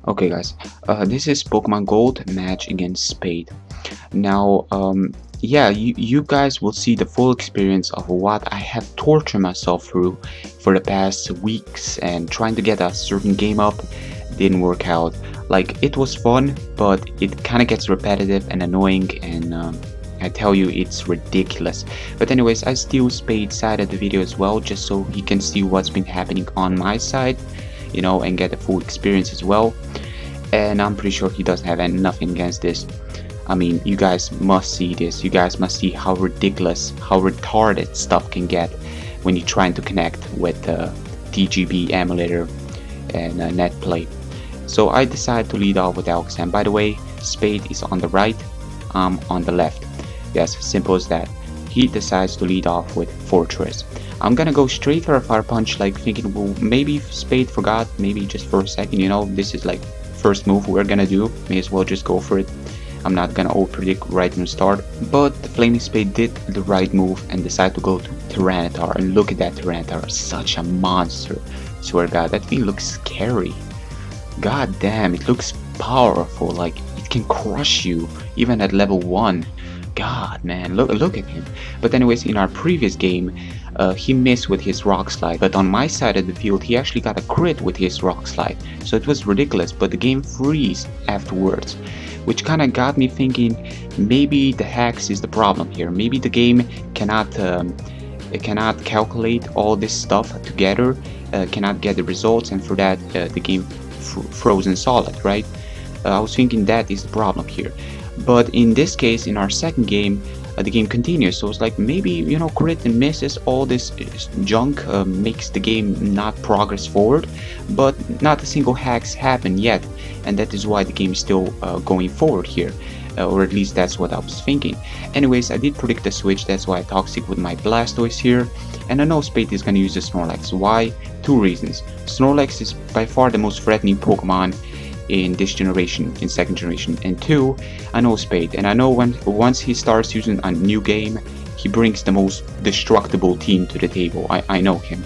Okay guys, this is Pokemon Gold match against Spade. Now, yeah, you guys will see the full experience of what I have tortured myself through for the past weeks and trying to get a certain game up didn't work out. Like, it was fun, but it kind of gets repetitive and annoying, and I tell you, it's ridiculous. But anyways, I steal Spade's side of the video as well, just so he can see what's been happening on my side, you know, and get the full experience as well. And I'm pretty sure he doesn't have nothing against this. I mean, you guys must see this. You guys must see how ridiculous, how retarded stuff can get when you're trying to connect with TGB emulator and NetPlay. So I decided to lead off with Alex, and by the way, Spade is on the right, I'm on the left. Yes, simple as that. He decides to lead off with Fortress. I'm gonna go straight for a Fire Punch, like thinking, well, maybe Spade forgot, maybe just for a second, you know, this is like first move we're gonna do, may as well just go for it. I'm not gonna over-predict right from the start, but the TheFlaminSpade did the right move and decided to go to Tyranitar, and look at that Tyranitar, such a monster. Swear to God, that thing looks scary. God damn, it looks powerful, like it can crush you even at level 1. God man, look at him. But anyways, in our previous game, he missed with his Rock Slide, but on my side of the field he actually got a crit with his Rock Slide, so it was ridiculous. But the game freezed afterwards, which kind of got me thinking, maybe the hacks is the problem here. Maybe the game cannot calculate all this stuff together, cannot get the results, and for that the game frozen solid, right? I was thinking that is the problem here. But in this case, in our second game, the game continues, so it's like maybe, you know, crit and misses, all this junk makes the game not progress forward, but not a single hacks happen yet, and that is why the game is still going forward here, or at least that's what I was thinking. Anyways, I did predict the switch, that's why I toxic with my Blastoise here, and I know Spade is gonna use the Snorlax. Why? Two reasons. Snorlax is by far the most threatening Pokemon in this generation, in second generation, and two, I know Spade, and I know once he starts using a new game, he brings the most destructible team to the table. I know him.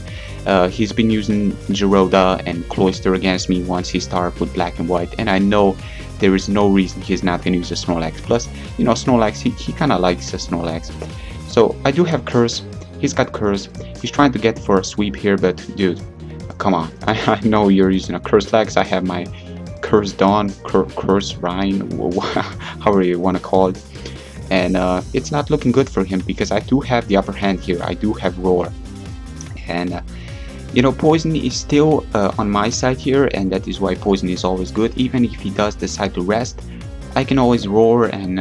He's been using Geroda and Cloyster against me once he started with Black and White, and I know there is no reason he's not gonna use a Snorlax. Plus, you know, Snorlax, he kind of likes a Snorlax. So I do have Curse. He's got Curse. He's trying to get for a sweep here, but dude, come on. I know you're using a Curse Legs. I have my Curse Dawn, Curse Rhine, however you want to call it, and it's not looking good for him because I do have the upper hand here. I do have Roar, and you know, Poison is still on my side here, and that is why Poison is always good. Even if he does decide to rest, I can always Roar, and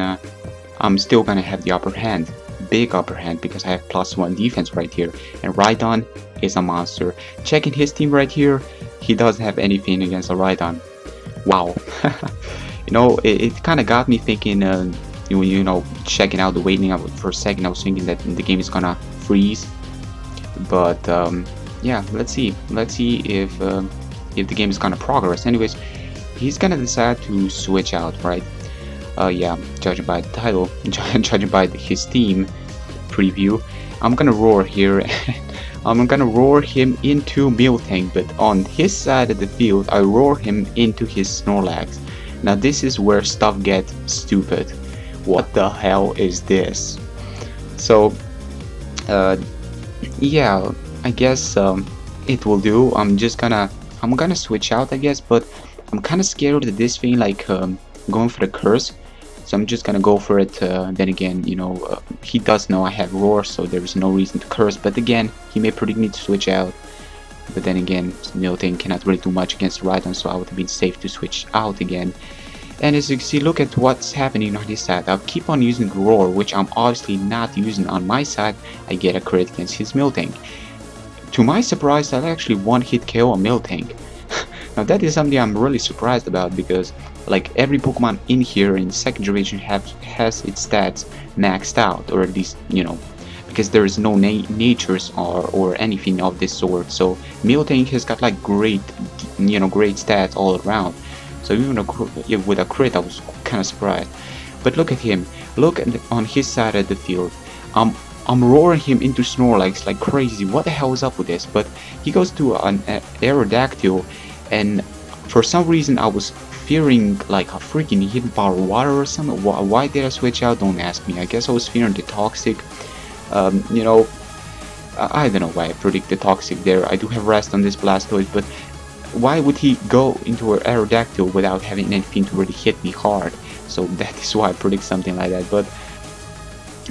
I'm still gonna have the upper hand, big upper hand, because I have +1 defense right here, and Rhydon is a monster. Checking his team right here, he doesn't have anything against a Rhydon. Wow. You know, it kind of got me thinking, you know, checking out the waiting for a second, I was thinking that the game is gonna freeze, but yeah, let's see if the game is gonna progress. Anyways, he's gonna decide to switch out, right? Yeah, judging by the title, judging by his team preview, I'm gonna Roar here. I'm gonna Roar him into Miltank, but on his side of the field, I Roar him into his Snorlax. Now this is where stuff gets stupid. What the hell is this? So, yeah, I guess it will do. I'm gonna switch out, I guess, but I'm kind of scared of this thing, like going for the Curse. So I'm just gonna go for it. Then again, you know, he does know I have Roar, so there is no reason to Curse. But again, he may predict me to switch out. But then again, Miltank cannot really do much against Rhydon, so I would have been safe to switch out again. And as you can see, look at what's happening on his side. I'll keep on using Roar, which I'm obviously not using on my side. I get a crit against his Miltank. To my surprise, I'll actually one-hit KO a Miltank. Now that is something I'm really surprised about, because like every Pokemon in here in second generation has its stats maxed out, or at least, you know, because there is no natures or anything of this sort. So Miltank has got like great, you know, great stats all around. So even with a crit, I was kind of surprised. But look at him. Look on his side of the field. I'm roaring him into Snorlax like crazy. What the hell is up with this? But he goes to an Aerodactyl, and For some reason I was fearing like a freaking hidden power water or something. Why did I switch out? Don't ask me. I guess I was fearing the toxic. You know, I don't know why I predict the toxic there. I do have rest on this Blastoise, but why would he go into an Aerodactyl without having anything to really hit me hard? So that is why I predict something like that. But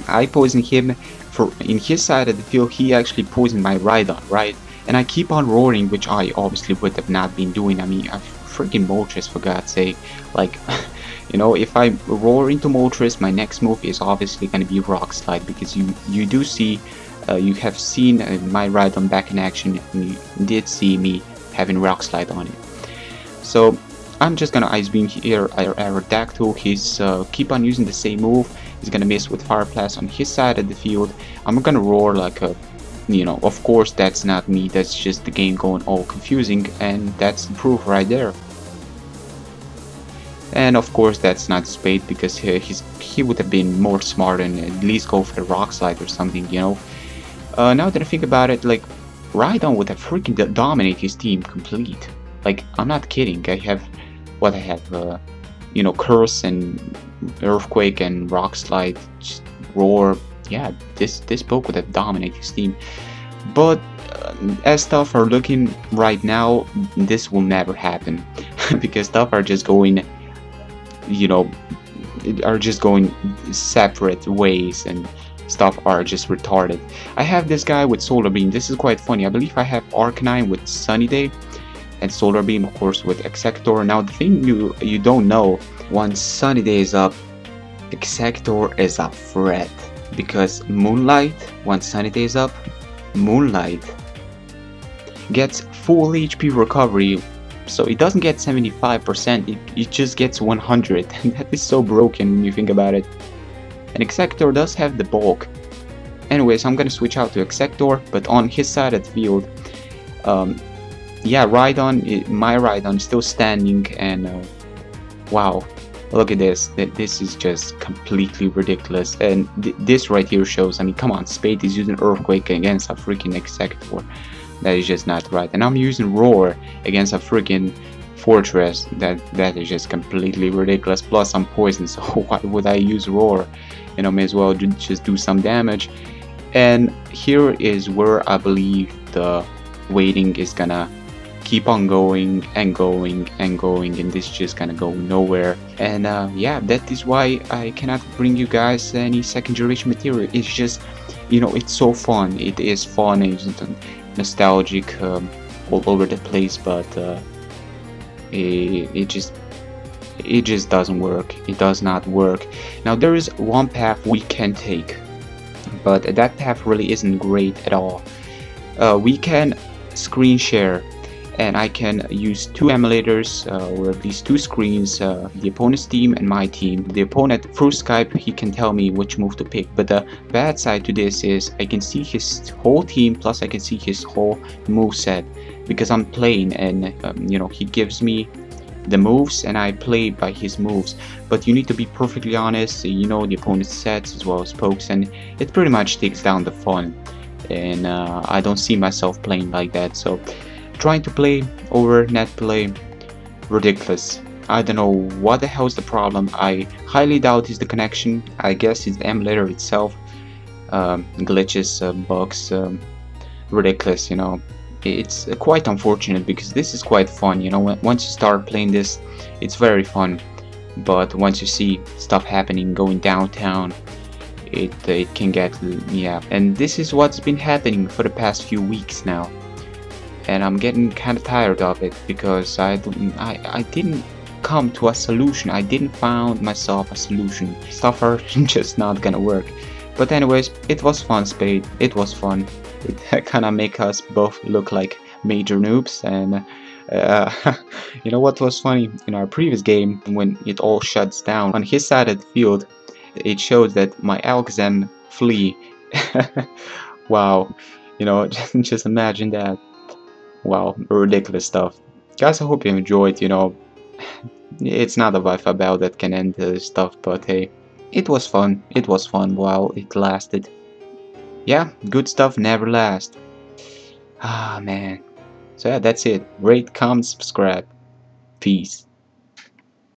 I poisoned him. For in his side of the field, he actually poisoned my Rhydon, right? And I keep on roaring, which I obviously would have not been doing. I mean, I freaking Moltres, for God's sake. Like, you know, if I roar into Moltres, my next move is obviously going to be Rock Slide, because you do see, you have seen my Rhydon back in action, and you did see me having Rock Slide on it. So I'm just gonna Ice Beam here, Aerodactyl. He's keep on using the same move. He's gonna miss with Fire Blast on his side of the field. I'm gonna roar like a, you know, of course that's not me, that's just the game going all confusing, and that's the proof right there. And of course that's not Spade, because he would have been more smart and at least go for the Rock Slide or something, you know. Now that I think about it, like, Rhydon would have freaking dominate his team complete. Like, I'm not kidding. I have, what I have, you know, Curse and Earthquake and Rock Slide, just Roar. Yeah, this poke would have dominated his team. But as stuff are looking right now, this will never happen, because stuff are just going, you know, are just going separate ways, and stuff are just retarded. I have this guy with Solar Beam. This is quite funny. I believe I have Arcanine with Sunny Day, and Solar Beam of course with Executor. Now the thing you don't know, once Sunny Day is up, Executor is a threat, because Moonlight, once Sunny Day is up, Moonlight gets full HP recovery, so it doesn't get 75%, it just gets 100, and that is so broken when you think about it. And Executor does have the bulk. Anyways, I'm gonna switch out to Executor, but on his side of the field, yeah, Rhydon, my Rhydon is still standing, and wow, look at this. This is just completely ridiculous. And this right here shows, I mean, come on, Spade is using Earthquake against a freaking Executor. That is just not right. And I'm using Roar against a freaking Fortress. That is just completely ridiculous. Plus I'm poisoned, so why would I use Roar? You know, may as well just do some damage. And here is where I believe the waiting is gonna keep on going and going and going, and this just gonna go nowhere. And yeah, that is why I cannot bring you guys any second generation material. It's just, you know, it's so fun. It is fun, it's nostalgic, all over the place, but it just doesn't work. It does not work. Now there is one path we can take, but that path really isn't great at all. We can screen share, and I can use two emulators, or at least two screens, the opponent's team and my team. The opponent, through Skype, he can tell me which move to pick, but the bad side to this is I can see his whole team, plus I can see his whole moveset, because I'm playing, and you know, he gives me the moves and I play by his moves. But you need to be perfectly honest, you know, the opponent's sets as well as pokes, and it pretty much takes down the fun, and I don't see myself playing like that. So trying to play over net play, ridiculous. I don't know what the hell is the problem. I highly doubt it's the connection. I guess it's the emulator itself, glitches, bugs, ridiculous, you know. It's quite unfortunate, because this is quite fun, you know. Once you start playing this, it's very fun, but once you see stuff happening, going downtown, it can get, yeah. And this is what's been happening for the past few weeks now, and I'm getting kind of tired of it, because I didn't come to a solution. I didn't find myself a solution. Stuff are just not gonna work. But anyways, it was fun, Spade. It was fun. It kind of make us both look like major noobs. And you know what was funny? In our previous game, when it all shuts down, on his side of the field, it shows that my Alakazam flee. Wow, you know, just imagine that. Wow, ridiculous stuff. Guys, I hope you enjoyed. You know, it's not a Wi-Fi bell that can end this stuff, but hey, it was fun. It was fun while it lasted. Yeah, good stuff never lasts. Ah, man. So yeah, that's it. Rate, comment, subscribe. Peace.